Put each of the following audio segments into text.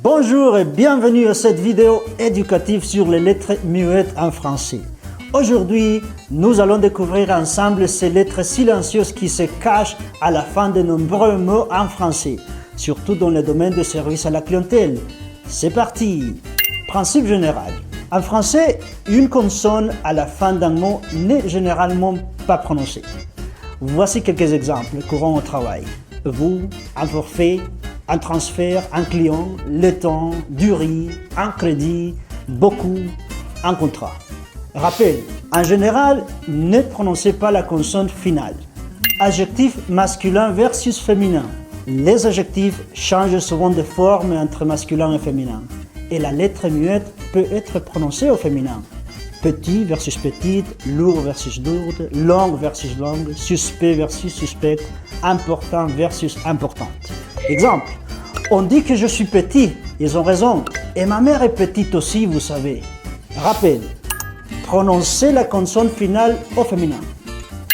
Bonjour et bienvenue à cette vidéo éducative sur les lettres muettes en français. Aujourd'hui, nous allons découvrir ensemble ces lettres silencieuses qui se cachent à la fin de nombreux mots en français, surtout dans le domaine de service à la clientèle. C'est parti! Principe général. En français, une consonne à la fin d'un mot n'est généralement pas prononcée. Voici quelques exemples courants au travail. Vous, un forfait, un transfert, un client, le temps, du riz, un crédit, beaucoup, un contrat. Rappel, en général, ne prononcez pas la consonne finale. Adjectif masculin versus féminin. Les adjectifs changent souvent de forme entre masculin et féminin. Et la lettre muette peut être prononcée au féminin. Petit versus petite, lourd versus lourde, longue versus longue, suspect versus suspect, important versus importante. Exemple, on dit que je suis petit, ils ont raison, et ma mère est petite aussi, vous savez. Rappel, prononcez la consonne finale au féminin.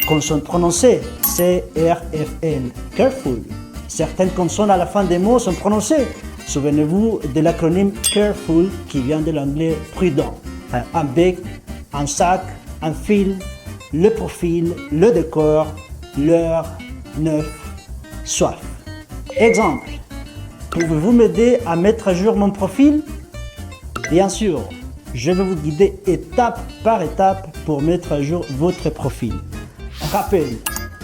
Consonne prononcée, C-R-F-L, careful. Certaines consonnes à la fin des mots sont prononcées. Souvenez-vous de l'acronyme CAREFUL qui vient de l'anglais prudent. Un bec, un sac, un fil, le profil, le décor, l'heure, neuf, soif. Exemple, pouvez-vous m'aider à mettre à jour mon profil? Bien sûr, je vais vous guider étape par étape pour mettre à jour votre profil. Rappel,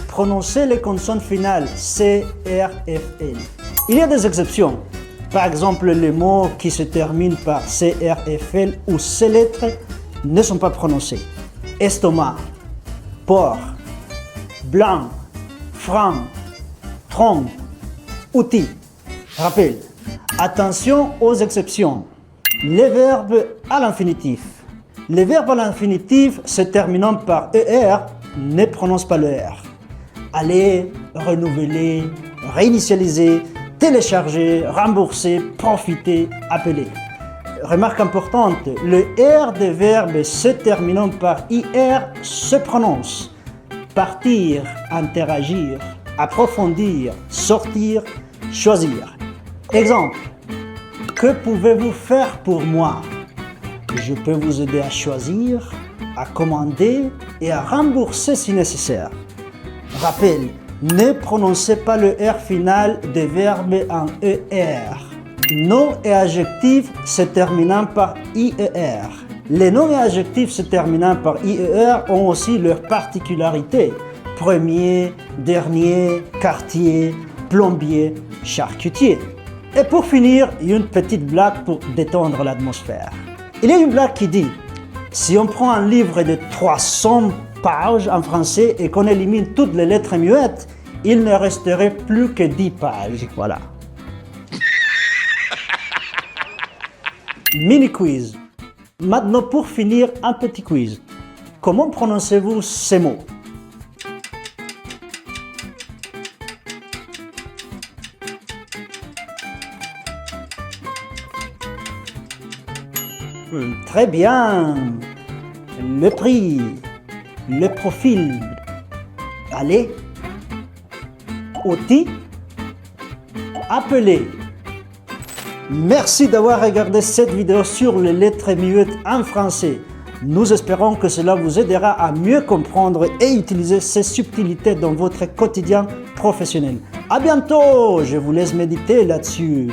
prononcez les consonnes finales C, R, F, L. Il y a des exceptions. Par exemple, les mots qui se terminent par C, R, F, L ou ces lettres ne sont pas prononcés. Estomac, porc, blanc, franc, trompe, outil. Rappel, attention aux exceptions. Les verbes à l'infinitif. Les verbes à l'infinitif se terminant par ER ne prononcent pas le R. Aller, renouveler, réinitialiser, télécharger, rembourser, profiter, appeler. Remarque importante, le R des verbes se terminant par IR se prononce. Partir, interagir, approfondir, sortir, choisir. Exemple, que pouvez-vous faire pour moi? Je peux vous aider à choisir, à commander et à rembourser si nécessaire. Rappel, ne prononcez pas le R final des verbes en ER. Noms et adjectifs se terminant par IER. Les noms et adjectifs se terminant par IER ont aussi leurs particularités. Premier, dernier, quartier, plombier, charcutier. Et pour finir, une petite blague pour détendre l'atmosphère. Il y a une blague qui dit, si on prend un livre de 300 pages en français et qu'on élimine toutes les lettres muettes, il ne resterait plus que 10 pages. Voilà. Mini quiz. Maintenant, pour finir, un petit quiz. Comment prononcez-vous ces mots? Très bien. Le prix, le profil. Allez. Outil. Appeler. Merci d'avoir regardé cette vidéo sur les lettres muettes en français. Nous espérons que cela vous aidera à mieux comprendre et utiliser ces subtilités dans votre quotidien professionnel. À bientôt, je vous laisse méditer là-dessus.